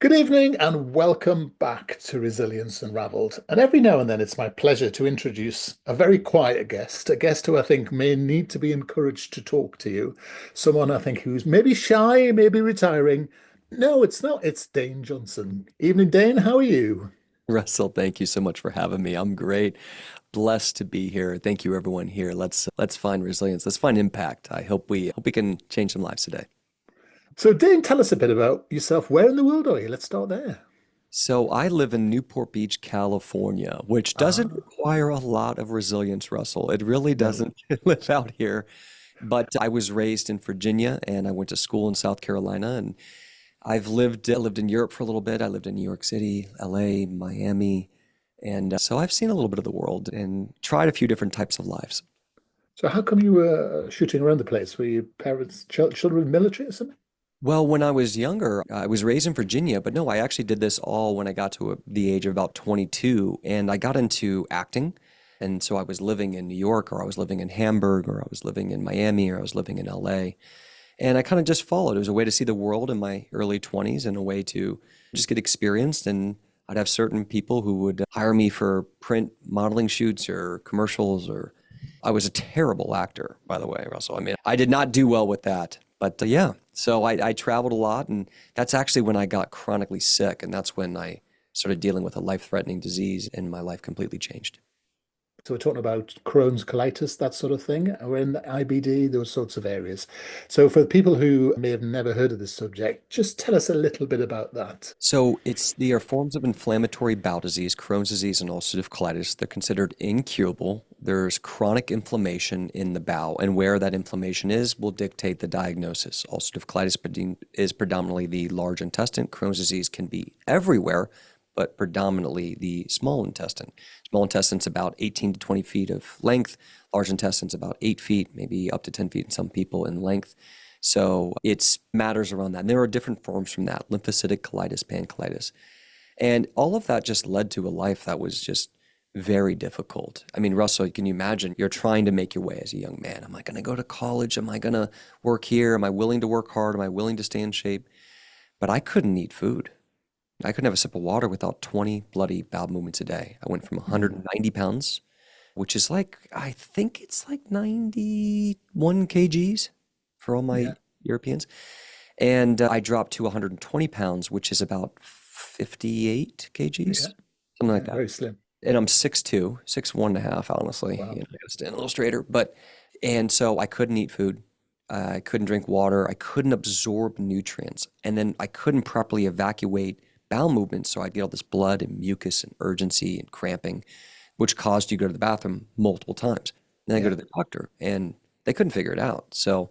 Good evening and welcome back to Resilience Unraveled. And every now and then it's my pleasure to introduce a very quiet guest, a guest who I think may need to be encouraged to talk to you. Someone I think who's maybe shy, maybe retiring. No, it's not. It's Dane Johnson. Evening, Dane. How are you? Russell, thank you so much for having me. I'm great. Blessed to be here. Thank you everyone here. Let's find resilience. Let's find impact. I hope we can change some lives today. So, Dane, tell us a bit about yourself. Where in the world are you? Let's start there. So I live in Newport Beach, California, which doesn't Ah, require a lot of resilience, Russell. It really no. doesn't live out here. But I was raised in Virginia and I went to school in South Carolina and I lived in Europe for a little bit. I lived in New York City, LA, Miami, and so I've seen a little bit of the world and tried a few different types of lives. So, how come you were shooting around the place? Were your parents, children in the military or something? Well, when I was younger, I was raised in Virginia, but no, I actually did this all when I got to the age of about 22, and I got into acting. And so I was living in New York, or I was living in Hamburg, or I was living in Miami, or I was living in LA. And I kind of just followed. It was a way to see the world in my early 20s and a way to just get experienced. And I'd have certain people who would hire me for print modeling shoots or commercials, or I was a terrible actor, by the way, Russell. I mean, I did not do well with that. But yeah, so I traveled a lot, and that's actually when I got chronically sick, and that's when I started dealing with a life-threatening disease, and my life completely changed. So we're talking about Crohn's, colitis, that sort of thing. We're in the IBD, those sorts of areas. So for the people who may have never heard of this subject, just tell us a little bit about that. So there are forms of inflammatory bowel disease, Crohn's disease, and ulcerative colitis. They're considered incurable. There's chronic inflammation in the bowel, and where that inflammation is will dictate the diagnosis. Ulcerative colitis is predominantly the large intestine. Crohn's disease can be everywhere, but predominantly the small intestine. Small intestine's about 18 to 20 feet of length. Large intestine's about 8 feet, maybe up to 10 feet in some people in length. So it's matters around that. And there are different forms from that, lymphocytic colitis, pancolitis. And all of that just led to a life that was just very difficult. I mean, Russell, can you imagine? You're trying to make your way as a young man. Am I going to go to college? Am I going to work here? Am I willing to work hard? Am I willing to stay in shape? But I couldn't eat food. I couldn't have a sip of water without 20 bloody bowel movements a day. I went from Mm. 190 pounds, which is like, I think it's like 91 kgs for all my Yeah, Europeans. And I dropped to 120 pounds, which is about 58 yeah, kgs, something like yeah, that. very slim. And I'm 6'2", 6'1.5", honestly. Wow. I gotta stand a little straighter. And so I couldn't eat food. I couldn't drink water. I couldn't absorb nutrients. And then I couldn't properly evacuate bowel movements. So I'd get all this blood and mucus and urgency and cramping, which caused you to go to the bathroom multiple times. And then I go Yeah, to the doctor and they couldn't figure it out. So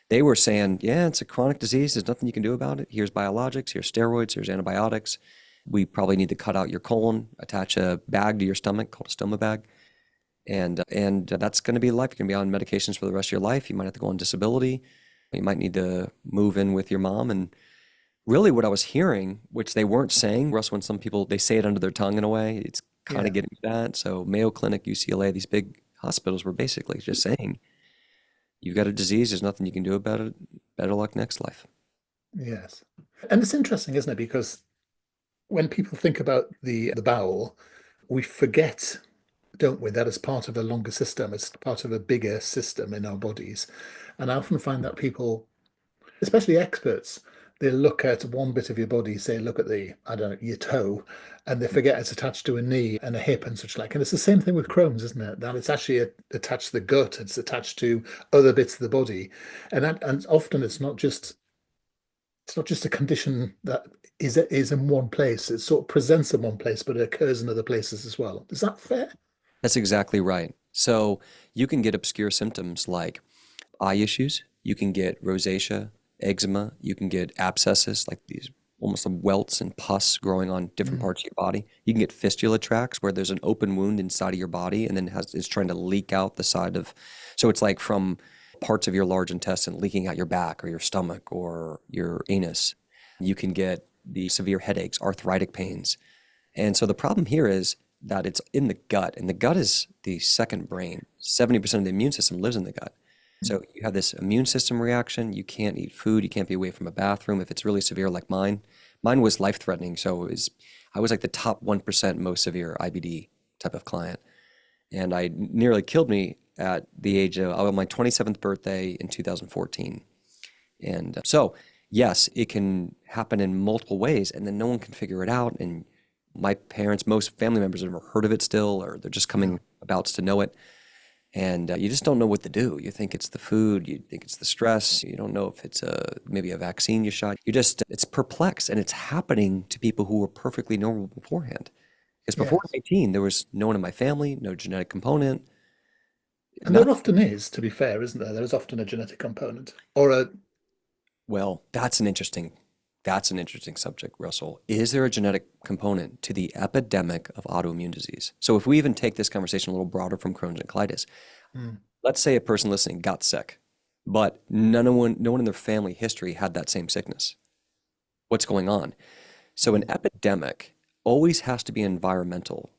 they were saying, yeah, it's a chronic disease. There's nothing you can do about it. Here's biologics, here's steroids, here's antibiotics. We probably need to cut out your colon, attach a bag to your stomach called a stoma bag. And that's going to be life. You're going to be on medications for the rest of your life. You might have to go on disability. You might need to move in with your mom. And really what I was hearing, which they weren't saying, Russ, when some people, they say it under their tongue in a way, it's kind of yeah, getting to that. So Mayo Clinic, UCLA, these big hospitals were basically just saying, you've got a disease. There's nothing you can do about it. Better luck next life. yes. And it's interesting, isn't it? Because when people think about the bowel, we forget, don't we, that it's part of a longer system. It's part of a bigger system in our bodies. And I often find that people, especially experts, they look at one bit of your body, say, look at the, I don't know, your toe, and they forget it's attached to a knee and a hip and such like. And it's the same thing with Crohn's, isn't it? That it's actually attached to the gut, it's attached to other bits of the body. And often it's not just a condition that is in one place. It sort of presents in one place, but it occurs in other places as well. Is that fair? That's exactly right. So you can get obscure symptoms like eye issues. You can get rosacea, eczema. You can get abscesses, like these almost like welts and pus growing on different Mm. parts of your body. You can get fistula tracts where there's an open wound inside of your body and then it's trying to leak out the side of. So it's like from parts of your large intestine leaking out your back or your stomach or your anus. You can get the severe headaches, arthritic pains. And so the problem here is that it's in the gut, and the gut is the second brain. 70% of the immune system lives in the gut. So you have this immune system reaction. You can't eat food. You can't be away from a bathroom if it's really severe like mine. Mine was life-threatening, so I was like the top 1% most severe IBD type of client. And I nearly killed me at the age of my 27th birthday in 2014. And so, yes, it can happen in multiple ways, and then no one can figure it out. And my parents, most family members have never heard of it still, or they're just Yeah. coming about to know it. And you just don't know what to do. You think it's the food, you think it's the stress, you don't know if it's maybe a vaccine you shot. It's perplexed, and it's happening to people who were perfectly normal beforehand. Because before Yes. 18, there was no one in my family, no genetic component, And there nothing. often is, to be fair, isn't there? There is often a genetic component or a, Well, that's an interesting subject, Russell. Is there a genetic component to the epidemic of autoimmune disease? So if we even take this conversation a little broader from Crohn's and colitis, mm, let's say a person listening got sick, but no one in their family history had that same sickness. What's going on? So an mm, epidemic always has to be environmental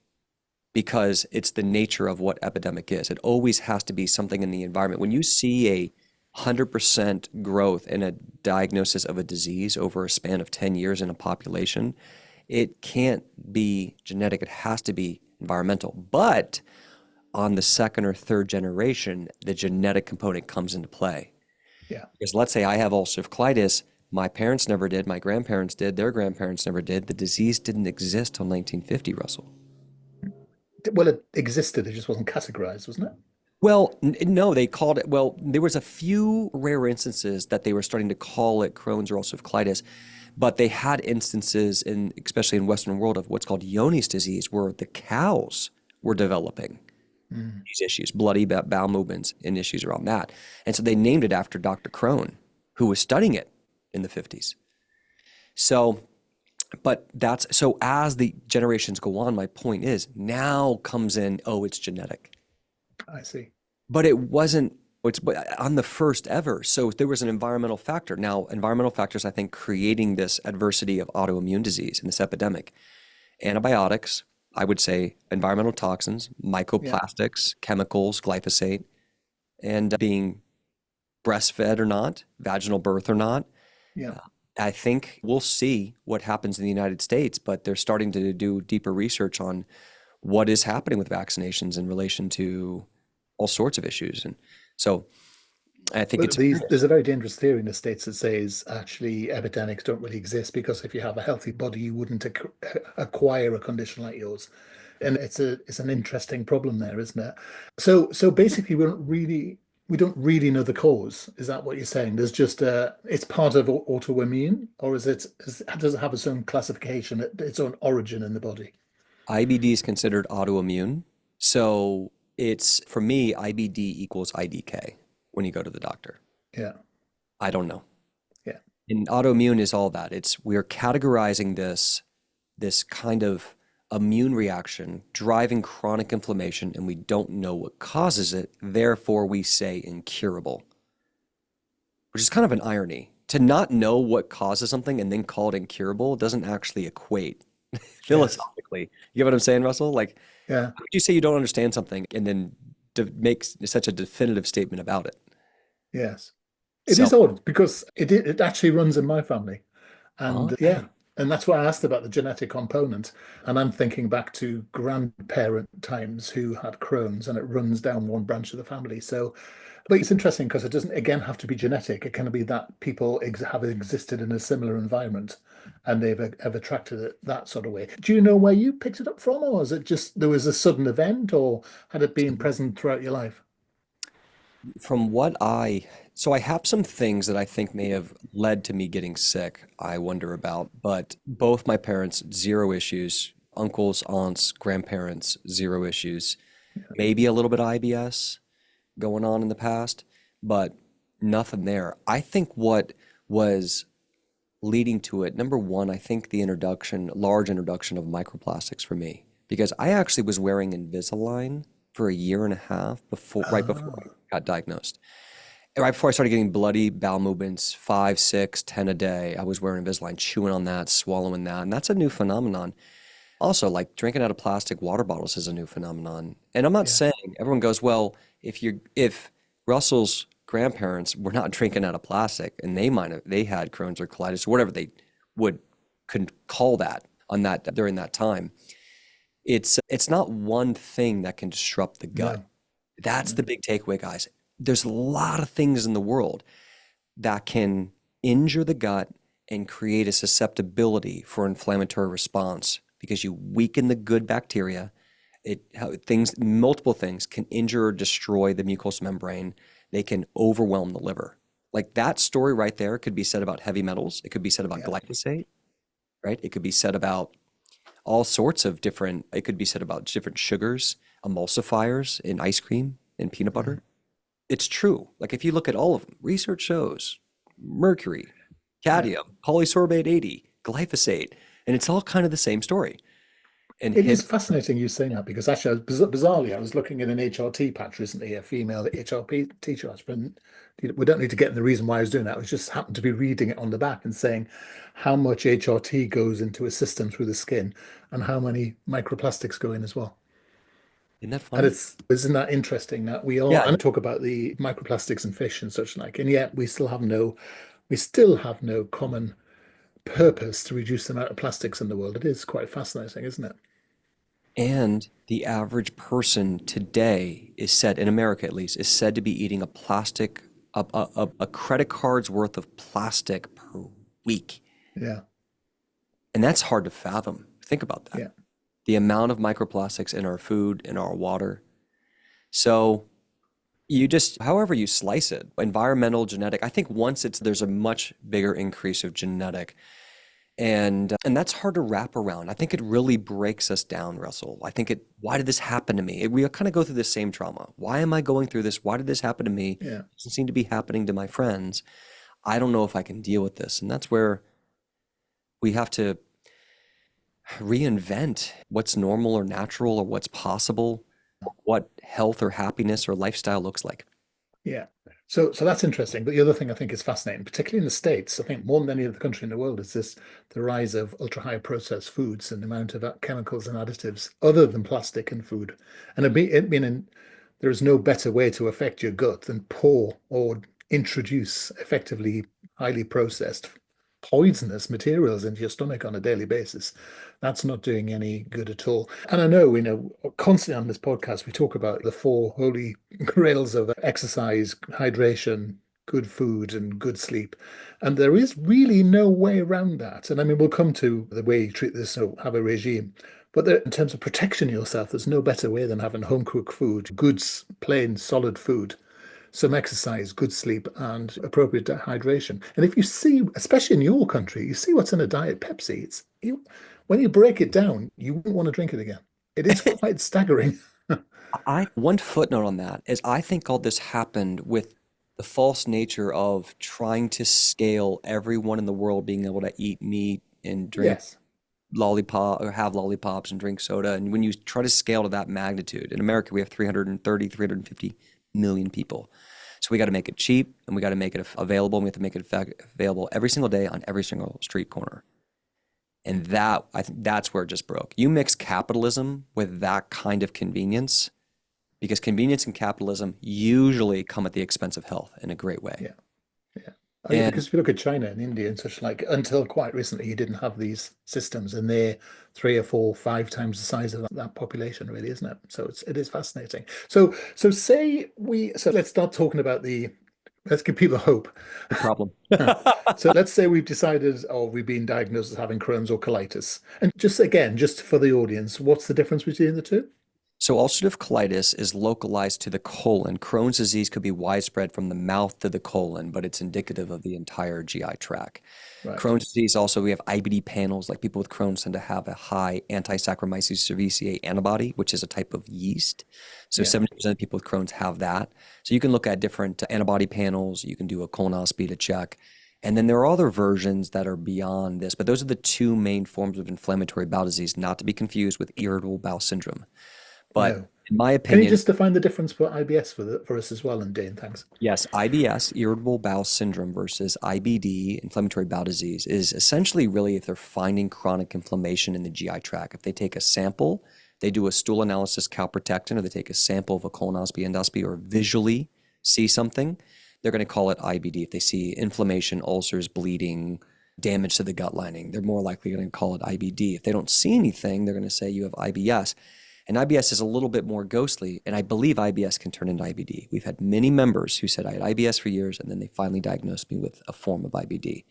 because it's the nature of what epidemic is. It always has to be something in the environment. When you see a 100% growth in a diagnosis of a disease over a span of 10 years in a population, it can't be genetic. It has to be environmental. But on the second or third generation, the genetic component comes into play. yeah. Because let's say I have ulcerative colitis, my parents never did, my grandparents did, their grandparents never did. The disease didn't exist till 1950, Russell. Well, it existed, it just wasn't categorized, wasn't it? Well, no, they called it, well, there was a few rare instances that they were starting to call it Crohn's or ulcerative colitis, but they had instances especially in Western world, of what's called Johne's disease, where the cows were developing Mm, these issues, bloody bowel movements and issues around that. And so they named it after Dr. Crohn, who was studying it in the 50s. So, so as the generations go on, my point is now comes in, oh, it's genetic. I see. But it wasn't, it's on the first ever. So there was an environmental factor. Now, environmental factors, I think, creating this adversity of autoimmune disease and this epidemic. Antibiotics, I would say environmental toxins, Yeah. microplastics, chemicals, glyphosate, and being breastfed or not, vaginal birth or not. Yeah. I think we'll see what happens in the United States, but they're starting to do deeper research on what is happening with vaccinations in relation to all sorts of issues. And so I think Well, it's there's a very dangerous theory in the States that says actually epidemics don't really exist because if you have a healthy body, you wouldn't acquire a condition like yours. And it's an interesting problem there, isn't it? So basically we don't really know the cause. Is that what you're saying? There's just it's part of autoimmune, or does it have its own classification, its own origin in the body? IBD is considered autoimmune. So it's for me, IBD equals IDK when you go to the doctor. Yeah. I don't know. Yeah. And autoimmune is all that. We're categorizing this kind of immune reaction driving chronic inflammation, and we don't know what causes it. Therefore, we say incurable, which is kind of an irony. To not know what causes something and then call it incurable doesn't actually equate Yes. philosophically. You get what I'm saying, Russell? Like, Yeah. how could you say you don't understand something and then make such a definitive statement about it? Yes. It So, is odd because it actually runs in my family. And yeah, okay. and that's why I asked about the genetic component. And I'm thinking back to grandparent times who had Crohn's, and it runs down one branch of the family. So, but it's interesting because it doesn't, again, have to be genetic. It can be that people have existed in a similar environment and have attracted it that sort of way. Do you know where you picked it up from, or is it just there was a sudden event, or had it been present throughout your life? From what so I have some things that I think may have led to me getting sick, I wonder about, but both my parents, zero issues. Uncles, aunts, grandparents, zero issues. Maybe a little bit of IBS going on in the past, but nothing there. I think what was leading to it, number one, I think large introduction of microplastics for me, because I actually was wearing Invisalign for a year and a half right before I Oh, got diagnosed. And right before I started getting bloody bowel movements, 5, 6, 10 a day, I was wearing Invisalign, chewing on that, swallowing that, and that's a new phenomenon. Also, like drinking out of plastic water bottles is a new phenomenon. And I'm not yes. saying everyone goes, well, if Russell's grandparents were not drinking out of plastic and they had Crohn's or colitis or whatever they would could call that on that during that time. It's not one thing that can disrupt the gut. No. That's No. the big takeaway, guys. There's a lot of things in the world that can injure the gut and create a susceptibility for inflammatory response because you weaken the good bacteria. Multiple things can injure or destroy the mucosal membrane. They can overwhelm the liver. Like that story right there could be said about heavy metals. It could be said about Yeah. glyphosate, right? It could be said about all sorts of different, it could be said about different sugars, emulsifiers in ice cream and peanut butter. It's true. Like if you look at all of them, research shows mercury, cadmium, polysorbate 80, glyphosate, and it's all kind of the same story. And It is fascinating you saying that because actually, bizarrely, I was looking at an HRT patch recently, a female HRT patch, but we don't need to get in the reason why I was doing that. I was just happened to be reading it on the back and saying how much HRT goes into a system through the skin and how many microplastics go in as well. isn't that And funny? isn't that interesting that we are, Yeah. and talk about the microplastics in fish and such like, and yet we still have no common purpose to reduce the amount of plastics in the world. It is quite fascinating, isn't it? And the average person today is said, in America at least, is said to be eating a credit card's worth of plastic per week. Yeah, And that's hard to fathom. Think about that. yeah. The amount of microplastics in our food, in our water. So you just, however you slice it, environmental, genetic, I think there's a much bigger increase of genetic. And that's hard to wrap around. I think it really breaks us down, Russell. Why did this happen to me? We kind of go through the same trauma. Why am I going through this? Why did this happen to me? Yeah. It doesn't seem to be happening to my friends. I don't know if I can deal with this. And that's where we have to reinvent what's normal or natural or what's possible, what health or happiness or lifestyle looks like. Yeah. So that's interesting. But the other thing I think is fascinating, particularly in the States, I think more than any other country in the world, is the rise of ultra high processed foods and the amount of chemicals and additives other than plastic in food. And there is no better way to affect your gut than pour or introduce effectively highly processed poisonous materials into your stomach on a daily basis. That's not doing any good at all. And I know, constantly on this podcast, we talk about the four holy grails of exercise, hydration, good food, and good sleep. And there is really no way around that. And I mean, we'll come to the way you treat this, so have a regime. But in terms of protecting yourself, there's no better way than having home cooked food, good, plain, solid food, some exercise, good sleep, and appropriate hydration. And if you see, especially in your country, you see what's in a Diet Pepsi. When you break it down, you wouldn't want to drink it again. It is quite staggering. One footnote on that is I think all this happened with the false nature of trying to scale everyone in the world being able to eat meat and drink Yes. lollipop or have lollipops and drink soda. And when you try to scale to that magnitude, in America, we have 350 million people. So we got to make it cheap and we got to make it available. And we have to make it available every single day on every single street corner. And I think that's where it just broke. You mix capitalism with that kind of convenience because convenience and capitalism usually come at the expense of health in a great way. Yeah. Yeah. And Because if you look at China and India and such like, until quite recently, you didn't have these systems, and they're 3 or 4, 5 times the size of that population, really, isn't it? So it is fascinating. So let's start talking about let's give people hope. the problem. So let's say we've decided, or we've been diagnosed as having Crohn's or colitis. And just for the audience, what's the difference between the two? So ulcerative colitis is localized to the colon. Crohn's disease could be widespread from the mouth to the colon, but it's indicative of the entire GI tract. Right. Crohn's disease also, we have IBD panels, like people with Crohn's tend to have a high anti-Saccharomyces cerevisiae antibody, which is a type of yeast. So Yeah. 70% of people with Crohn's have that. So you can look at different antibody panels. You can do a colonoscopy to check. And then there are other versions that are beyond this, but those are the two main forms of inflammatory bowel disease, not to be confused with irritable bowel syndrome. But No. in my Can you opinion, just define the difference for IBS for us as well, and Dane? Thanks. yes, IBS, irritable bowel syndrome, versus IBD, inflammatory bowel disease, is essentially really if they're finding chronic inflammation in the GI tract. If they take a sample, they do a stool analysis calprotectin, or they take a sample of a colonoscopy, endoscopy, or visually see something, they're going to call it IBD. If they see inflammation, ulcers, bleeding, damage to the gut lining. They're more likely going to call it IBD. If they don't see anything, they're going to say you have IBS. And IBS is a little bit more ghostly, and I believe IBS can turn into IBD. We've had many members who said I had IBS for years, and then they finally diagnosed me with a form of IBD.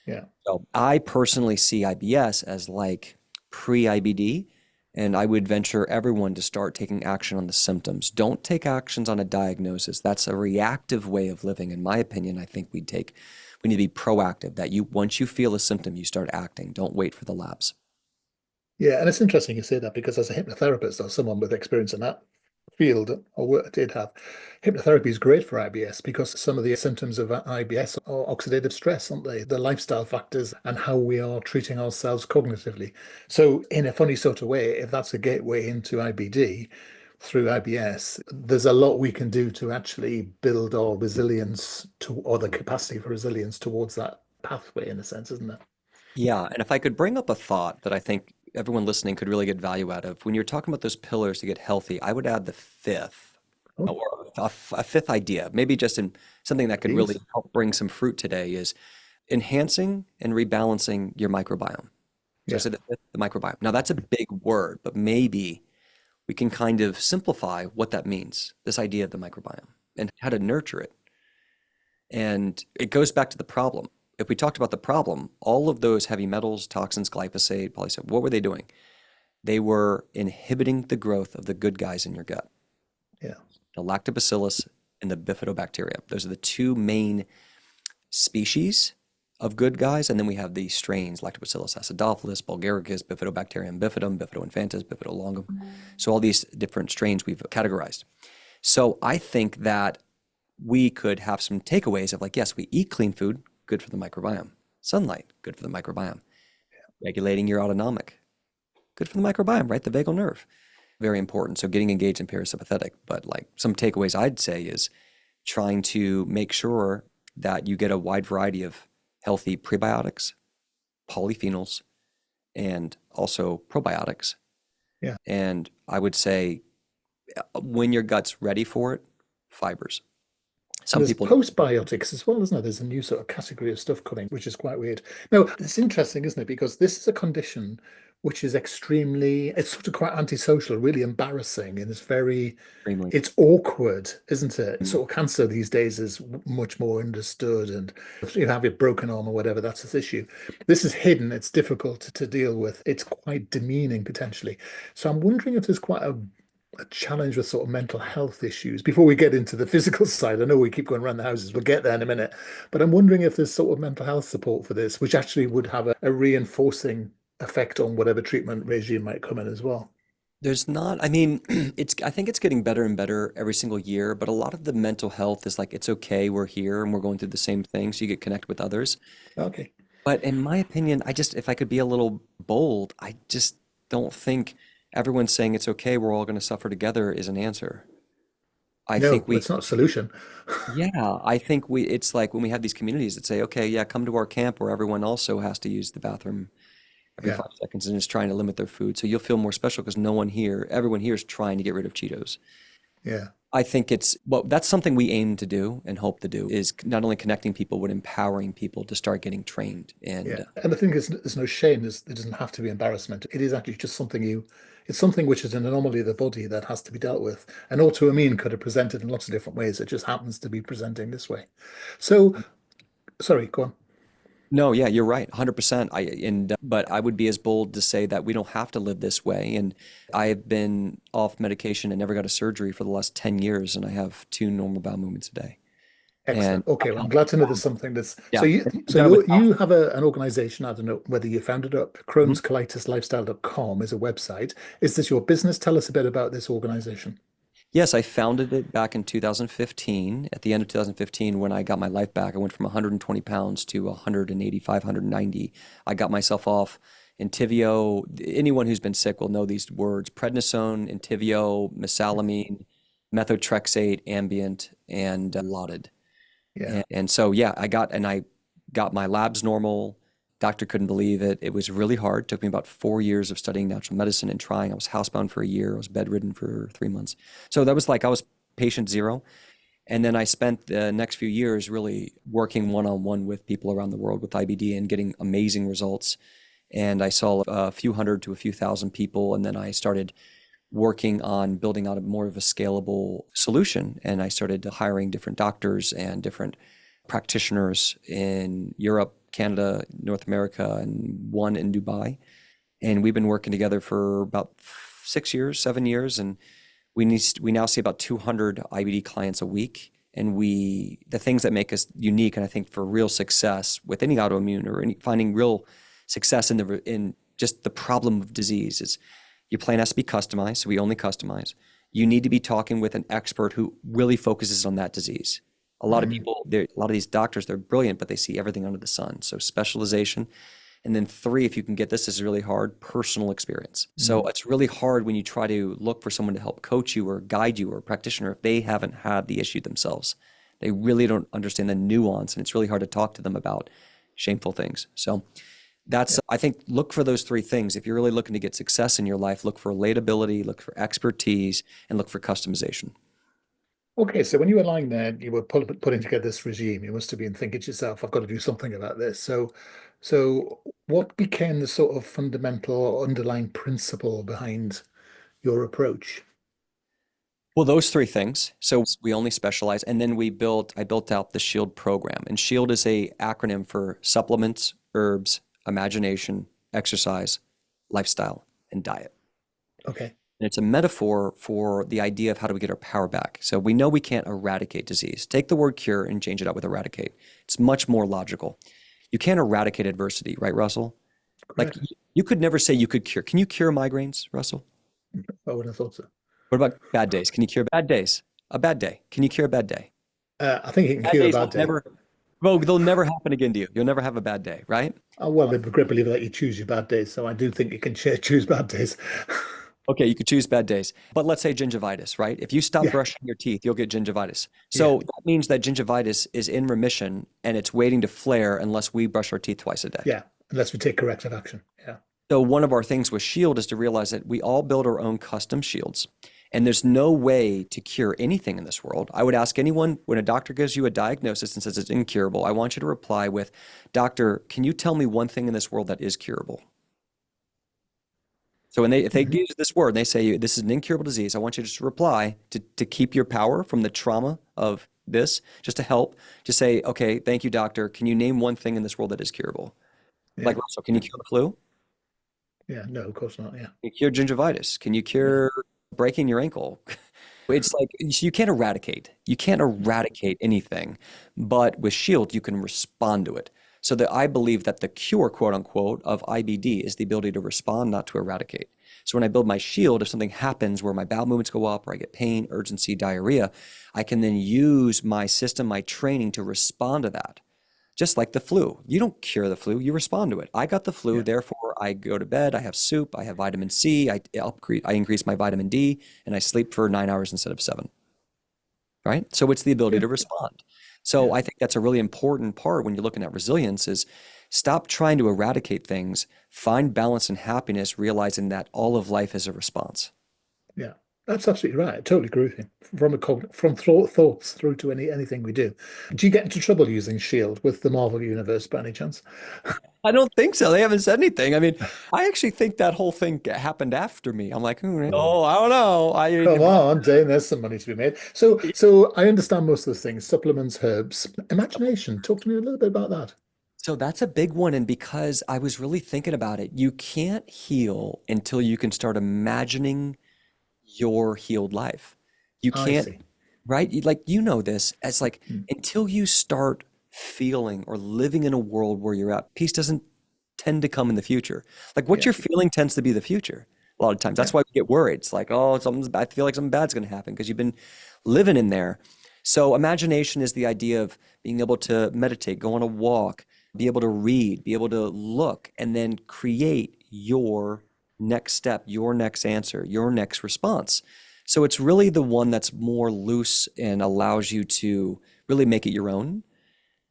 Yeah. So I personally see IBS as like pre-IBD, and I would venture everyone to start taking action on the symptoms. Don't take actions on a diagnosis. That's a reactive way of living. In my opinion, I think we need to be proactive, that once you feel a symptom, you start acting. Don't wait for the labs. Yeah, and it's interesting you say that because as a hypnotherapist or someone with experience in that field, did have, hypnotherapy is great for IBS because some of the symptoms of IBS are oxidative stress, aren't they? The lifestyle factors and how we are treating ourselves cognitively. So, in a funny sort of way, if that's a gateway into IBD through IBS, there's a lot we can do to actually build our resilience to, or the capacity for resilience towards that pathway, in a sense, isn't it? Yeah, and if I could bring up a thought that I think everyone listening could really get value out of, when you're talking about those pillars to get healthy, I would add the fifth, Oh, or a fifth idea, maybe just in something that could really please. help bring some fruit today is enhancing and rebalancing your microbiome. So I Yeah. said the fifth, the microbiome. Now that's a big word, but maybe we can kind of simplify what that means, this idea of the microbiome and how to nurture it. And it goes back to the problem. If we talked about the problem, all of those heavy metals, toxins, glyphosate, polysaccharides, what were they doing? They were inhibiting the growth of the good guys in your gut, Yeah. the lactobacillus and the bifidobacteria. Those are the two main species of good guys. And then we have the strains, Lactobacillus acidophilus, bulgaricus, bifidobacterium bifidum, bifido-infantis, bifidolongum. So all these different strains we've categorized. So I think that we could have some takeaways of like, yes, we eat clean food, good for the microbiome. Sunlight, good for the microbiome. Regulating your autonomic, good for the microbiome, right? The vagal nerve, very important. So getting engaged in parasympathetic. But like some takeaways I'd say is trying to make sure that you get a wide variety of healthy prebiotics, polyphenols, and also probiotics. Yeah. And I would say when your gut's ready for it, fibers. And Some there's people, postbiotics as well, isn't there? There's a new sort of category of stuff coming, which is quite weird. Now, it's interesting, isn't it? Because this is a condition which is extremely, it's sort of quite antisocial, really embarrassing, and extremely, it's awkward, isn't it? Sort of cancer these days is much more understood, and if you have a broken arm or whatever, that's its issue. This is hidden, it's difficult to deal with, it's quite demeaning potentially. So I'm wondering if there's quite a challenge with sort of mental health issues before we get into the physical side. I know we keep going around the houses, we'll get there in a minute, but I'm wondering if there's sort of mental health support for this, which actually would have a reinforcing effect on whatever treatment regime might come in as well. there's not, I mean, I think it's getting better and better every single year, but a lot of the mental health is like, it's okay, we're here and we're going through the same thing. So you get connected with others. Okay. But in my opinion, if I could be a little bold, I just don't think everyone saying it's okay, we're all going to suffer together is an answer. I No, think we, it's not a solution. yeah, I think it's like when we have these communities that say, okay, yeah, come to our camp where everyone also has to use the bathroom every Yeah. 5 seconds and is trying to limit their food. So you'll feel more special because everyone here is trying to get rid of Cheetos. Yeah. I think well, that's something we aim to do and hope to do is not only connecting people, but empowering people to start getting trained. And Yeah. And the thing is, there's no shame. It doesn't have to be embarrassment. It is actually just it's something which is an anomaly of the body that has to be dealt with. And autoimmune could have presented in lots of different ways. It just happens to be presenting this way. So, sorry, go on. no, yeah, you're right, 100%. But I would be as bold to say that we don't have to live this way. And I have been off medication and never got a surgery for the last 10 years, and I have two normal bowel movements a day. And Excellent. Okay, well, I'm glad to know there's something that's so yeah, done it you have an organization, I don't know whether you founded it up, Mhm. Crohn's Colitis Lifestyle.com is a website. Is this your business? Tell us a bit about this organization. Yes, I founded it back in 2015. At the end of 2015, when I got my life back, I went from 120 pounds to 185, 190. I got myself off Entyvio. Anyone who's been sick will know these words: prednisone, Entyvio, mesalamine, methotrexate, Ambient, and Lotted. Yeah. And so, yeah, I got my labs normal. Doctor couldn't believe it. It was really hard. Took me about 4 years of studying natural medicine and trying. I was housebound for a year. I was bedridden for 3 months. So that was like I was patient zero. And then I spent the next few years really working one-on-one with people around the world with IBD and getting amazing results. And I saw a few hundred to a few thousand people. And then I started working on building out more of a scalable solution. And I started hiring different doctors and different practitioners in Europe, Canada, North America, and one in Dubai. And we've been working together for about 6 years, 7 years. And we now see about 200 IBD clients a week. And the things that make us unique, and I think for real success with any autoimmune or finding real success in just the problem of disease is your plan has to be customized. So we only customize. You need to be talking with an expert who really focuses on that disease. A lot of people, a lot of these doctors, they're brilliant, but they see everything under the sun. So specialization. And then 3, if you can get this is really hard, personal experience. So it's really hard when you try to look for someone to help coach you or guide you or a practitioner if they haven't had the issue themselves. They really don't understand the nuance, and it's really hard to talk to them about shameful things. So that's, I think, look for those 3 things. If you're really looking to get success in your life, look for relatability, look for expertise, and look for customization. Okay, so when you were lying there, you were putting together this regime. You must have been thinking to yourself, "I've got to do something about this." So what became the sort of fundamental or underlying principle behind your approach? Well, those 3 things. So we only specialize, and then I built out the SHIELD program. And SHIELD is a acronym for supplements, herbs, imagination, exercise, lifestyle, and diet. Okay. And it's a metaphor for the idea of how do we get our power back. So we know we can't eradicate disease. Take the word cure and change it out with eradicate. It's much more logical. You can't eradicate adversity, right, Russell? Like Correct. you could never say you could cure. Can you cure migraines, Russell? I would have thought so. What about bad days? Can you cure bad days? A bad day. Can you cure a bad day? I think it can Bad cure a days will bad day. never, well, they'll never happen again to you. You'll never have a bad day, right? Well, I'm a great believer that you choose your bad days, so I do think you can choose bad days. Okay, you could choose bad days. But let's say gingivitis, right? If you stop Yeah, brushing your teeth, you'll get gingivitis. yeah, So that means that gingivitis is in remission and it's waiting to flare unless we brush our teeth twice a day. yeah. Unless we take corrective action. Yeah, So one of our things with Shield is to realize that we all build our own custom shields. And there's no way to cure anything in this world. I would ask anyone, when a doctor gives you a diagnosis and says it's incurable, I want you to reply with, "Doctor, can you tell me one thing in this world that is curable?" So if they use this word and they say this is an incurable disease, I want you just to reply to keep your power from the trauma of this, just to help, just say, "Okay, thank you, doctor. Can you name one thing in this world that is curable?" Like yeah, Russell, can you cure the flu? yeah. No, of course not. Yeah, Can you cure gingivitis? Can you yeah, cure breaking your ankle? It's like you can't eradicate. You can't eradicate anything, but with Shield, you can respond to it. So that I believe that the cure, quote unquote, of IBD is the ability to respond, not to eradicate. So when I build my shield, if something happens where my bowel movements go up or I get pain, urgency, diarrhea, I can then use my system, my training to respond to that. Just like the flu. You don't cure the flu, you respond to it. I got the flu, yeah, therefore I go to bed, I have soup, I have vitamin C, I increase my vitamin D, and I sleep for 9 hours instead of 7, right? So it's the ability yeah, to respond. So yeah, I think that's a really important part when you're looking at resilience is stop trying to eradicate things, find balance and happiness, realizing that all of life is a response. yeah. That's absolutely right. I totally agree with you. From thoughts through to anything we do. Do you get into trouble using Shield with the Marvel universe by any chance? I don't think so. They haven't said anything. I mean, I actually think that whole thing happened after me. I'm like, oh, I don't know. Come on, Dane, there's some money to be made. So I understand most of those things, supplements, herbs, imagination. Talk to me a little bit about that. So that's a big one. And because I was really thinking about it, you can't heal until you can start imagining your healed life. You I can't, see. right? Like, you know this as like, Mm. until you start feeling or living in a world where you're at, peace doesn't tend to come in the future. Like what Yeah, you're feeling tends to be the future a lot of times. yeah, That's why we get worried. It's like, oh, I feel like something bad's going to happen because you've been living in there. So imagination is the idea of being able to meditate, go on a walk, be able to read, be able to look, and then create your next step, your next answer, your next response. So it's really the one that's more loose and allows you to really make it your own.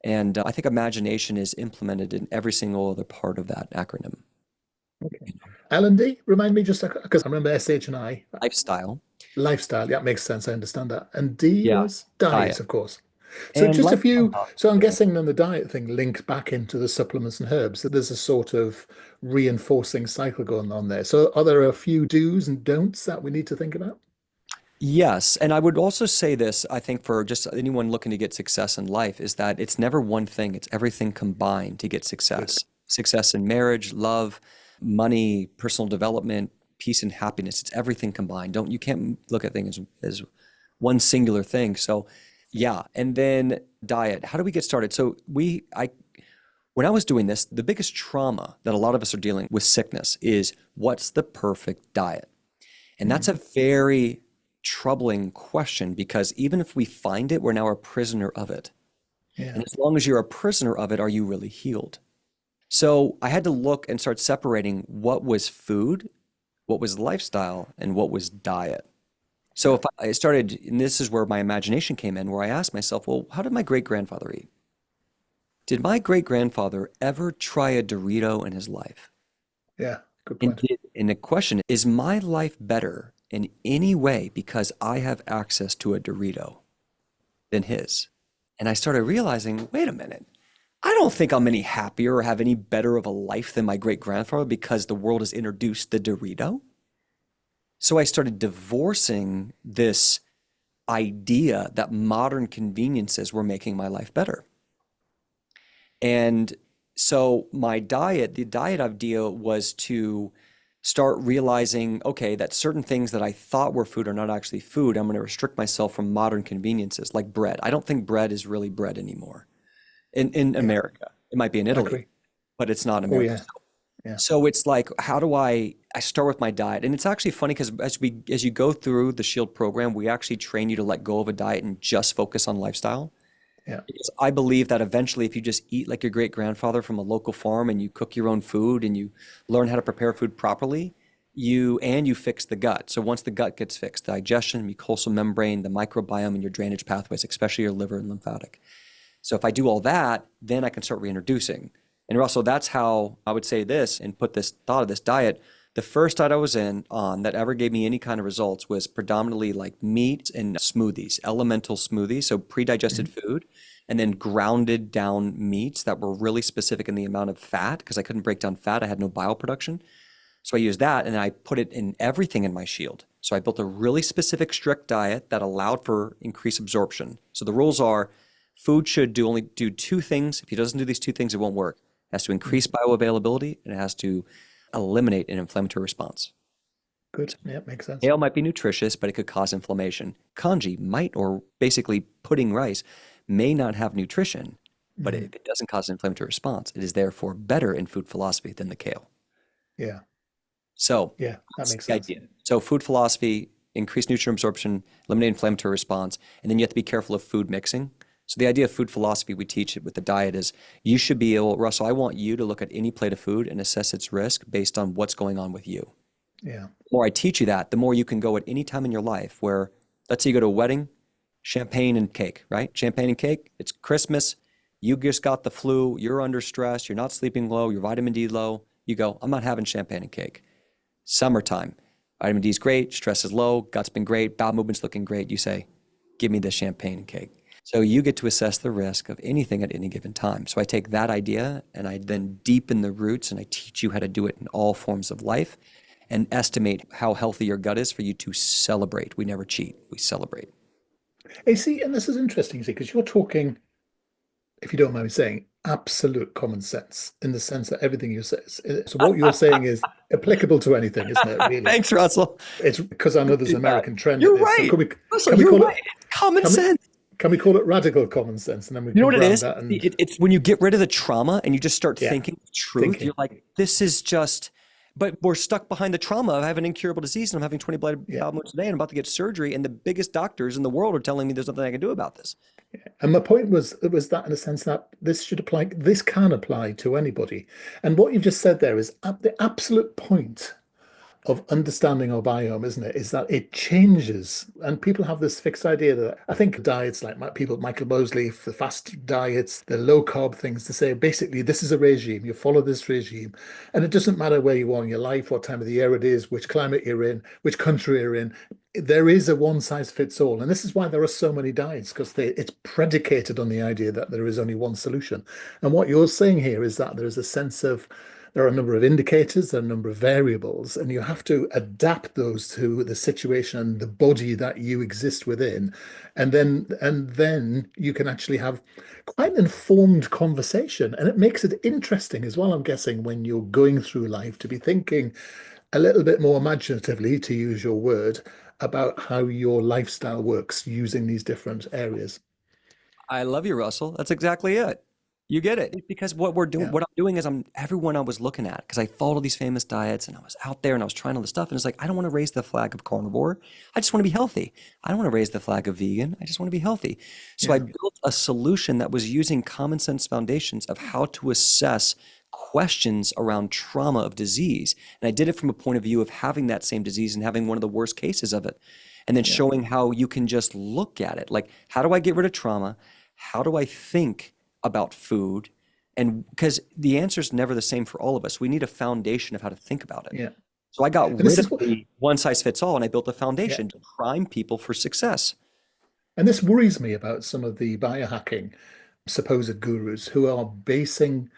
And I think imagination is implemented in every single other part of that acronym. okay. L&D, remind me just because I remember SH and I. Lifestyle. Lifestyle, yeah, makes sense. I understand that. And D Yeah, was diet, diet. of course. So And just a few, lifestyle. so I'm Go ahead. guessing then the diet thing linked back into the supplements and herbs. So there's a sort of reinforcing cycle going on there. So are there a few do's and don'ts that we need to think about? Yes, and I would also say this, I think for just anyone looking to get success in life is that it's never one thing, it's everything combined to get Good. success. Success in marriage, love, money, personal development, peace and happiness. It's everything combined. Don't you can't look at things as one singular thing. So yeah, and then diet. How do we get started? So I when I was doing this, the biggest trauma that a lot of us are dealing with sickness is what's the perfect diet? And that's a Mm, very troubling question because even if we find it, we're now a prisoner of it. yeah. And as long as you're a prisoner of it, are you really healed? So I had to look and start separating what was food, what was lifestyle, and what was diet. So Yeah. if I started, and this is where my imagination came in, where I asked myself, well, how did my great grandfather eat? Did my great grandfather ever try a Dorito in his life? Yeah. Good And point. and the question is my life better in any way because I have access to a Dorito than his? And I started realizing, wait a minute, I don't think I'm any happier or have any better of a life than my great grandfather because the world has introduced the Dorito. So I started divorcing this idea that modern conveniences were making my life better. And so my diet, the diet idea was to start realizing, okay, that certain things that I thought were food are not actually food. I'm going to restrict myself from modern conveniences like bread. I don't think bread is really bread anymore in Yeah. America. It might be in I Italy, agree. but it's not in Oh, America. yeah. Yeah. So it's like, how do I start with my diet? And it's actually funny because as you go through the Shield program, we actually train you to let go of a diet and just focus on lifestyle. Yeah. Because I believe that eventually, if you just eat like your great grandfather from a local farm and you cook your own food and you learn how to prepare food properly, you fix the gut. So once the gut gets fixed, digestion, mucosal membrane, the microbiome, and your drainage pathways, especially your liver and lymphatic. So if I do all that, then I can start reintroducing. And Russell, that's how I would say this and put this thought of this diet. The first diet I was on that ever gave me any kind of results was predominantly like meat and smoothies, elemental smoothies, so pre-digested Mhm. food, and then grounded down meats that were really specific in the amount of fat because I couldn't break down fat. I had no bile production. So I used that and I put it in everything in my shield. So I built a really specific, strict diet that allowed for increased absorption. So the rules are food should only do two things. If it doesn't do these two things, it won't work. It has to increase Mhm. bioavailability and it has to eliminate an inflammatory response. Good. Yeah. Makes sense. Kale might be nutritious, but it could cause inflammation. Kanji might, or basically pudding rice, may not have nutrition, but Mhm. if it doesn't cause an inflammatory response, it is therefore better in food philosophy than the kale. Yeah. So Yeah. That that's makes the sense. idea. So food philosophy, increase nutrient absorption, eliminate inflammatory response, and then you have to be careful of food mixing. So the idea of food philosophy we teach it with the diet is you should be able, Russell, I want you to look at any plate of food and assess its risk based on what's going on with you. Yeah. The more I teach you that, the more you can go at any time in your life where, let's say you go to a wedding, champagne and cake, right? Champagne and cake, it's Christmas, you just got the flu, you're under stress, you're not sleeping low, your vitamin D low. You go, I'm not having champagne and cake. Summertime, vitamin D is great, stress is low, gut's been great, bowel movement's looking great. You say, give me the champagne and cake. So you get to assess the risk of anything at any given time. So I take that idea and I then deepen the roots and I teach you how to do it in all forms of life and estimate how healthy your gut is for you to celebrate. We never cheat, we celebrate. Hey, see, and this is interesting, see, because you're talking, if you don't mind me saying, absolute common sense in the sense that everything you say. So what you're saying is applicable to anything, isn't it? Really, Thanks, Russell. it's because I know there's an Appreciate that. American trend at You're this. So right. Russell, can we you're call it right. It's common can we sense. can we call it radical common sense, and then we You know can what it brand is? that and It's when you get rid of the trauma and you just start yeah, thinking truth, you're thinking, like, this is just, but we're stuck behind the trauma of having an incurable disease and I'm having 20 yeah. bowel movements today and I'm about to get surgery and the biggest doctors in the world are telling me there's nothing I can do about this. And my point was it was that in a sense that this can apply to anybody. And what you've just said there is at the absolute point of understanding our biome, isn't it? Is that it changes, and people have this fixed idea that I think diets like Michael Mosley, the fast diets, the low carb things, to say basically this is a regime. You follow this regime, and it doesn't matter where you are in your life, what time of the year it is, which climate you're in, which country you're in. there is a one size fits all. And this is why there are so many diets, because it's predicated on the idea that there is only one solution. And what you're saying here is that there is a sense of, there are a number of indicators, there are a number of variables, and you have to adapt those to the situation and the body that you exist within. And then you can actually have quite an informed conversation. And it makes it interesting as well, I'm guessing, when you're going through life to be thinking a little bit more imaginatively, to use your word, about how your lifestyle works using these different areas. I love you, Russell. That's exactly it. You get it. Because what we're doing, Yeah, what I'm doing is everyone I was looking at, because I followed these famous diets and I was out there and I was trying all this stuff. And it's like, I don't want to raise the flag of carnivore. I just want to be healthy. I don't want to raise the flag of vegan. I just want to be healthy. So I yeah, built a solution that was using common sense foundations of how to assess questions around trauma of disease. And I did it from a point of view of having that same disease and having one of the worst cases of it. And then yeah, showing how you can just look at it. Like, how do I get rid of trauma? How do I think about food? And because the answer is never the same for all of us, we need a foundation of how to think about it. yeah. So I got And this rid is of what, the one size fits all and I built a yeah. foundation to prime people for success. And this worries me about some of the biohacking supposed gurus who are basing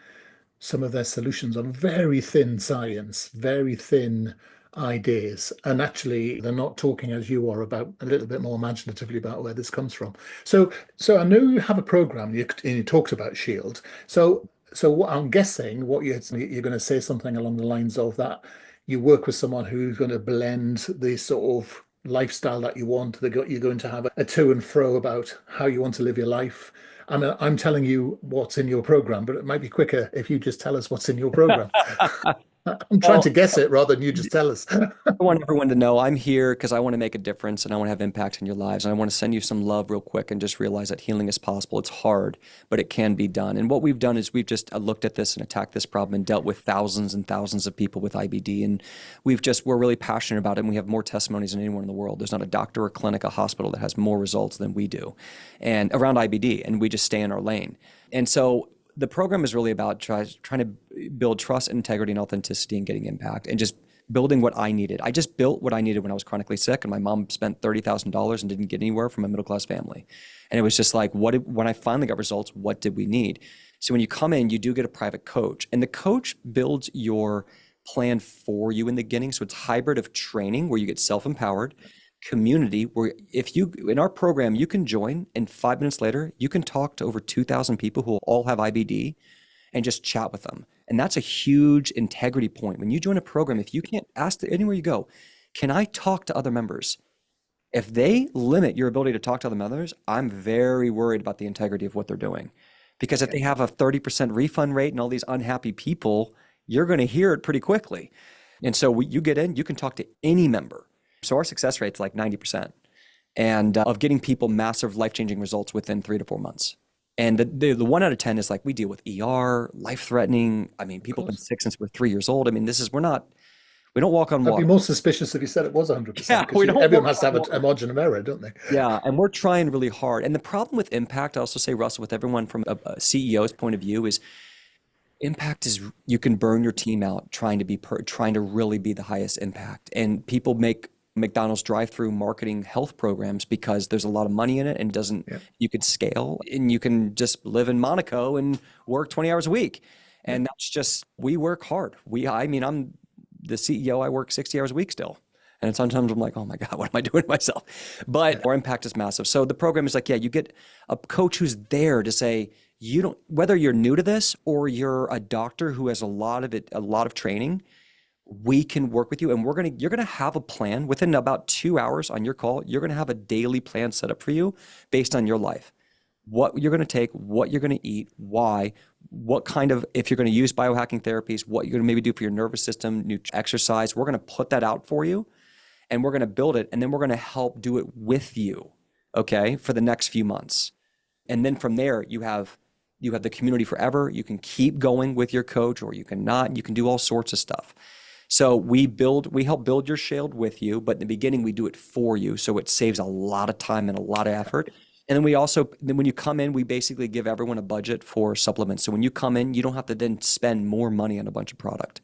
some of their solutions on very thin science, very thin ideas. And actually, they're not talking as you are about a little bit more imaginatively about where this comes from. So I know you have a program, you talked about Shield. So what I'm guessing what you're going to say something along the lines of that you work with someone who's going to blend the sort of lifestyle that you want. You're going to have a to and fro about how you want to live your life. I'm telling you what's in your program, but it might be quicker if you just tell us what's in your program. I'm trying to Well, guess it rather than you just tell us. I want everyone to know I'm here because I want to make a difference and I want to have impact in your lives. And I want to send you some love real quick and just realize that healing is possible. It's hard, but it can be done. And what we've done is we've just looked at this and attacked this problem and dealt with thousands and thousands of people with IBD. And we're really passionate about it. And we have more testimonies than anyone in the world. There's not a doctor or clinic, a hospital that has more results than we do and around IBD. And we just stay in our lane. And so the program is really about trying to build trust, integrity, and authenticity and getting impact and just building what I needed. I just built what I needed when I was chronically sick, and my mom spent $30,000 and didn't get anywhere from a middle class family. And it was just like, when I finally got results, what did we need? So when you come in, you do get a private coach, and the coach builds your plan for you in the beginning. So it's hybrid of training where you get self-empowered, community where if you in our program you can join and 5 minutes later you can talk to over 2,000 people who all have IBD and just chat with them. And that's a huge integrity point. When you join a program, if you can't ask anywhere you go, can I talk to other members? If they limit your ability to talk to other members, I'm very worried about the integrity of what they're doing. Because if Yeah, they have a 30% refund rate and all these unhappy people, you're going to hear it pretty quickly. And so you get in, you can talk to any member. So our success rate's like 90% and of getting people massive life-changing results within 3 to 4 months. And the 1 out of 10 is like we deal with ER, life-threatening. I mean, of people have been course. sick since we're 3 years old. I mean, we don't walk on I'd be water. more suspicious if you said it was 100% Yeah, because we don't everyone walk has to on have a water. margin of error, don't they? Yeah, and we're trying really hard. And the problem with impact, I also say, Russell, with everyone from a CEO's point of view, is impact is you can burn your team out trying to really be the highest impact. And people make McDonald's drive-through marketing health programs because there's a lot of money in it and doesn't Yeah, you could scale and you can just live in Monaco and work 20 hours a week. yeah, And that's just we work hard. I mean, I'm the CEO, I work 60 hours a week still. And sometimes I'm like, oh my God, what am I doing to myself? yeah, But our impact is massive. So the program is like, yeah, you get a coach who's there to say, you don't, whether you're new to this or you're a doctor who has a lot of training, we can work with you. And you're gonna have a plan within about 2 hours on your call. You're gonna have a daily plan set up for you based on your life. What you're gonna take, what you're gonna eat, why, what kind of, if you're gonna use biohacking therapies, what you're gonna maybe do for your nervous system, new exercise. We're gonna put that out for you and we're going to build it and then we're going to help do it with you, okay, for the next few months. And then from there you have the community forever. You can keep going with your coach or you can not. You can do all sorts of stuff. So we help build your shield with you, but in the beginning we do it for you, so it saves a lot of time and a lot of effort. And then when you come in, we basically give everyone a budget for supplements. So when you come in, you don't have to then spend more money on a bunch of product.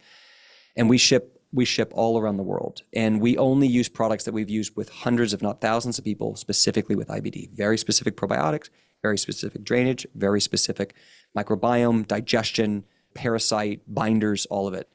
And we ship we ship all around the world. And we only use products that we've used with hundreds, if not thousands of people, specifically with IBD. Very specific probiotics, very specific drainage, very specific microbiome, digestion, parasite, binders, all of it.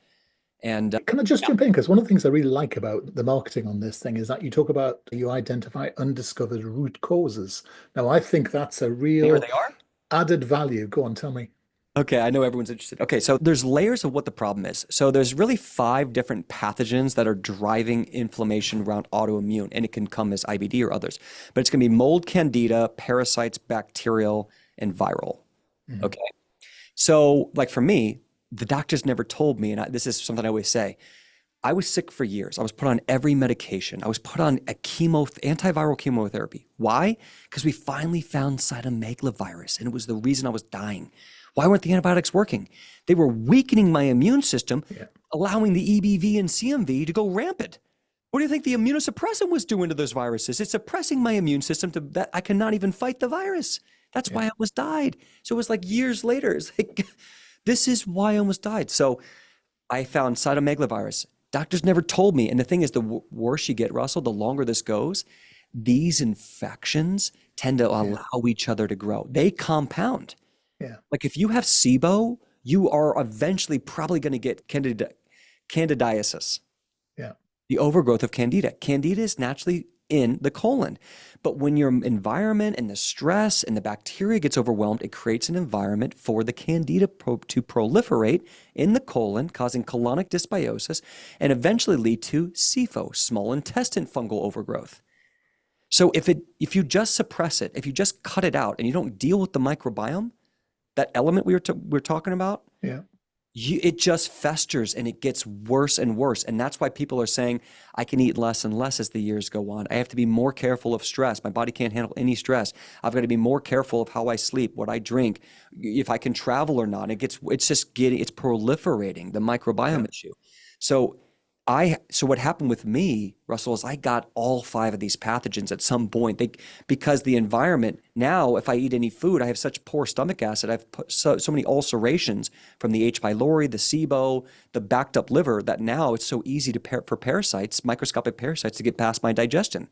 And Can I just jump in? Because one of the things I really like about the marketing on this thing is that you talk about, you identify undiscovered root causes. Now, I think that's a here real they are. added value. Go on, tell me. Okay, I know everyone's interested. Okay, so there's layers of what the problem is. So there's really 5 different pathogens that are driving inflammation around autoimmune, and it can come as IBD or others. But it's going to be mold, candida, parasites, bacterial, and viral. Okay. So like for me, the doctors never told me, and this is something I always say, I was sick for years. I was put on every medication. I was put on a antiviral chemotherapy. Why? Because we finally found cytomegalovirus, and it was the reason I was dying. Why weren't the antibiotics working? They were weakening my immune system, allowing the EBV and CMV to go rampant. What do you think the immunosuppressant was doing to those viruses? It's suppressing my immune system to that I cannot even fight the virus. That's why I almost died. So it was like years later. It's like, this is why I almost died. So I found cytomegalovirus. Doctors never told me. And the thing is, the worse you get, Russell, the longer this goes, these infections tend to allow each other to grow. They compound. Yeah. Like if you have SIBO, you are eventually probably going to get candidiasis. Yeah. The overgrowth of candida. Candida is naturally in the colon. But when your environment and the stress and the bacteria gets overwhelmed, it creates an environment for the candida to proliferate in the colon, causing colonic dysbiosis and eventually lead to SIFO, small intestine fungal overgrowth. So if you just suppress it, if you just cut it out and you don't deal with the microbiome, that element we're talking about, it just festers and it gets worse and worse. And that's why people are saying, I can eat less and less as the years go on. I have to be more careful of stress. My body can't handle any stress. I've got to be more careful of how I sleep, what I drink, if I can travel or not. It's proliferating, the microbiome issue. So what happened with me, Russell, is I got all 5 of these pathogens at some point. Because the environment, now if I eat any food, I have such poor stomach acid. I've put so many ulcerations from the H. pylori, the SIBO, the backed up liver, that now it's so easy for parasites, microscopic parasites, to get past my digestion.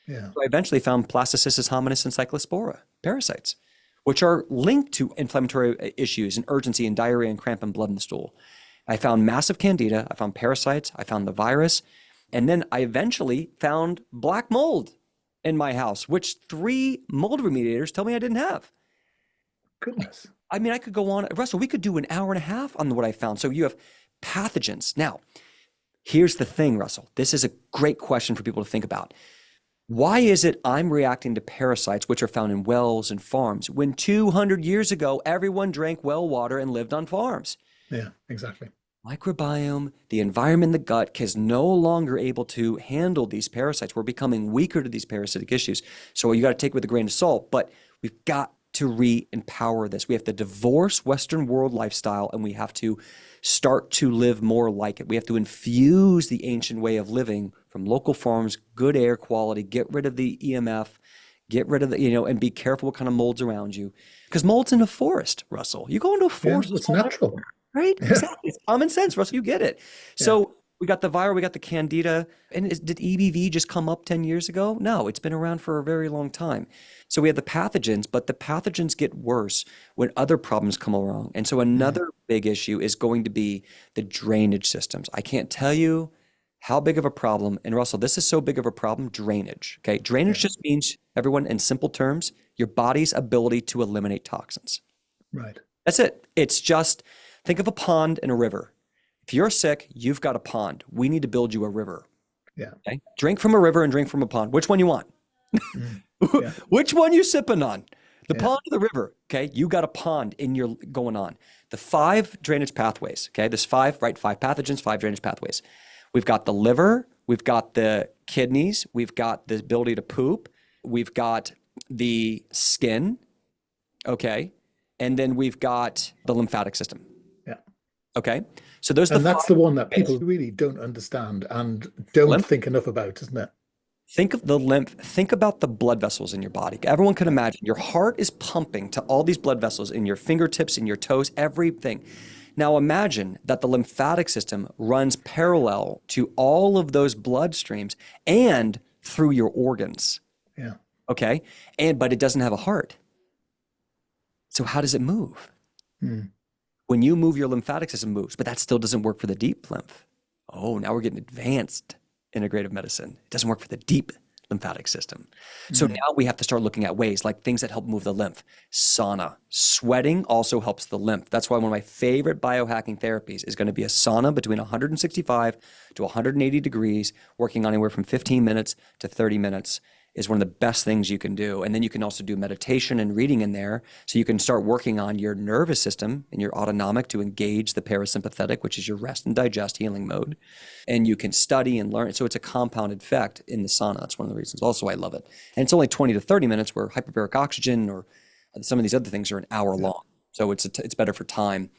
Yeah. So I eventually found Blastocystis hominis and Cyclospora parasites, which are linked to inflammatory issues and urgency and diarrhea and cramp and blood in the stool. I found massive candida, I found parasites, I found the virus, and then I eventually found black mold in my house, which 3 mold remediators tell me I didn't have. Goodness. I mean, I could go on, Russell, we could do an hour and a half on what I found. So you have pathogens. Now, here's the thing, Russell. This is a great question for people to think about. Why is it I'm reacting to parasites, which are found in wells and farms, when 200 years ago, everyone drank well water and lived on farms? Yeah, exactly. Microbiome, the environment in the gut is no longer able to handle these parasites. We're becoming weaker to these parasitic issues. So you got to take it with a grain of salt, but we've got to re-empower this. We have to divorce Western world lifestyle and we have to start to live more like it. We have to infuse the ancient way of living from local farms, good air quality, get rid of the EMF, get rid of the, and be careful what kind of mold's around you. Because mold's in a forest, Russell. You go into a forest. It's natural. Right? Exactly. It's common sense, Russell. You get it. So we got the viral, we got the candida. And did EBV just come up 10 years ago? No, it's been around for a very long time. So we have the pathogens, but the pathogens get worse when other problems come along. And so another big issue is going to be the drainage systems. I can't tell you how big of a problem, and Russell, this is so big of a problem, drainage. Okay. Drainage just means, everyone, in simple terms, your body's ability to eliminate toxins. Right. That's it. It's just, think of a pond and a river. If you're sick, you've got a pond. We need to build you a river. Yeah. Okay? Drink from a river and drink from a pond. Which one you want? Which one you sipping on? The pond or the river? Okay. You got a pond in your going on. The 5 drainage pathways. Okay. There's 5 pathogens, 5 drainage pathways. We've got the liver. We've got the kidneys. We've got the ability to poop. We've got the skin. Okay. And then we've got the lymphatic system. Okay. So those are and that's the one that people really don't understand and don't think enough about, isn't it? Think of the lymph. Think about the blood vessels in your body. Everyone can imagine your heart is pumping to all these blood vessels in your fingertips, in your toes, everything. Now imagine that the lymphatic system runs parallel to all of those bloodstreams and through your organs. Yeah. Okay. But it doesn't have a heart. So how does it move? Mm. When you move, your lymphatic system moves, but that still doesn't work for the deep lymph. Oh, now we're getting advanced integrative medicine. It doesn't work for the deep lymphatic system. So now we have to start looking at ways like things that help move the lymph. Sauna. Sweating also helps the lymph. That's why one of my favorite biohacking therapies is going to be a sauna between 165 to 180 degrees, working on anywhere from 15 minutes to 30 minutes is one of the best things you can do. And then you can also do meditation and reading in there. So you can start working on your nervous system and your autonomic to engage the parasympathetic, which is your rest and digest healing mode. And you can study and learn. So it's a compounded effect in the sauna. That's one of the reasons also I love it. And it's only 20 to 30 minutes where hyperbaric oxygen or some of these other things are an hour long. So it's better for time.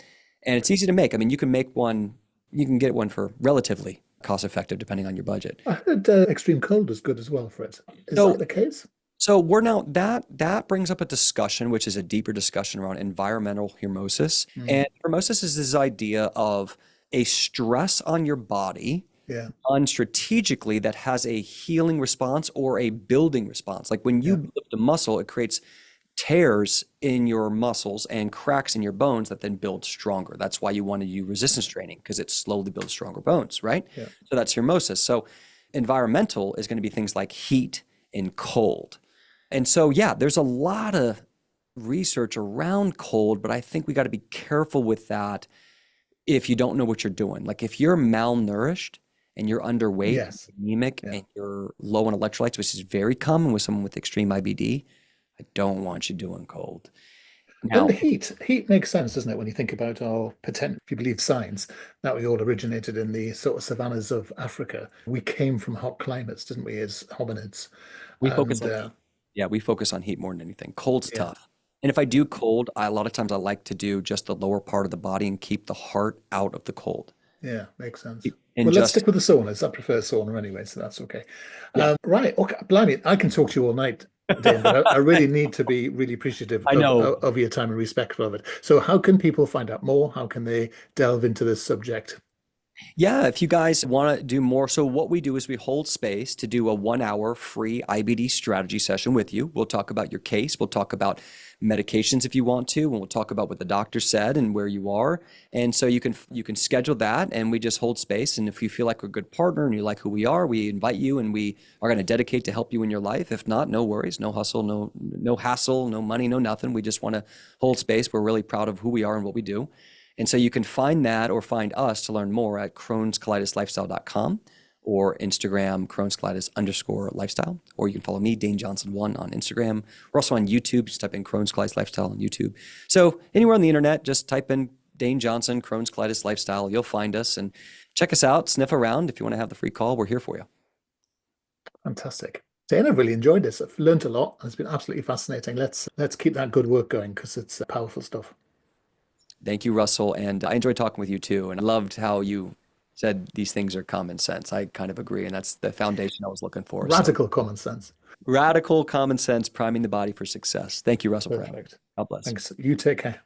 And it's easy to make. I mean, you can make one, you can get one for relatively cost effective depending on your budget. I heard extreme cold is good as well for it. Is that the case? So we're now that brings up a discussion, which is a deeper discussion around environmental hormesis. And hormesis is this idea of a stress on your body done strategically that has a healing response or a building response. Like when you build a muscle, it creates tears in your muscles and cracks in your bones that then build stronger. That's why you want to use resistance training, because it slowly builds stronger bones, right? Yeah. So that's hormesis. So environmental is going to be things like heat and cold. And so, yeah, there's a lot of research around cold, but I think we got to be careful with that if you don't know what you're doing. Like if you're malnourished and you're underweight, anemic, and you're low on electrolytes, which is very common with someone with extreme IBD, I don't want you doing cold. Now, and the heat makes sense, doesn't it? When you think about our potential, if you believe science, that we all originated in the sort of savannas of Africa. We came from hot climates, didn't we, as hominids? We focus on we focus on heat more than anything. Cold's tough. And if I do cold, a lot of times I like to do just the lower part of the body and keep the heart out of the cold. Yeah, makes sense. And well, let's stick with the saunas. I prefer sauna anyway, so that's okay. Right. Okay. Blimey, I can talk to you all night, Dane, but I really need to be really appreciative of your time and respectful of it. So how can people find out more? How can they delve into this subject? Yeah, if you guys want to do more. So what we do is we hold space to do a 1-hour free IBD strategy session with you. We'll talk about your case. We'll talk about medications if you want to, and we'll talk about what the doctor said and where you are. And so you can schedule that, and we just hold space. And if you feel like we're a good partner and you like who we are, we invite you, and we are going to dedicate to help you in your life. If not, no worries, no hustle, no hassle, no money, no nothing. We just want to hold space. We're really proud of who we are and what we do. And so you can find that or find us to learn more at Crohn'sColitisLifestyle.com or Instagram, Crohn'sColitis_lifestyle, or you can follow me, Dane Johnson 1 on Instagram. We're also on YouTube. Just type in Crohn's Colitis Lifestyle on YouTube. So anywhere on the internet, just type in Dane Johnson, Crohn's Colitis Lifestyle. You'll find us and check us out, sniff around. If you want to have the free call, we're here for you. Fantastic. Dane, I've really enjoyed this. I've learned a lot. It's been absolutely fascinating. Let's keep that good work going because it's powerful stuff. Thank you, Russell. And I enjoyed talking with you too. And I loved how you said these things are common sense. I kind of agree. And that's the foundation I was looking for. Radical common sense. Radical common sense, priming the body for success. Thank you, Russell. Perfect. God bless. Thanks. You take care.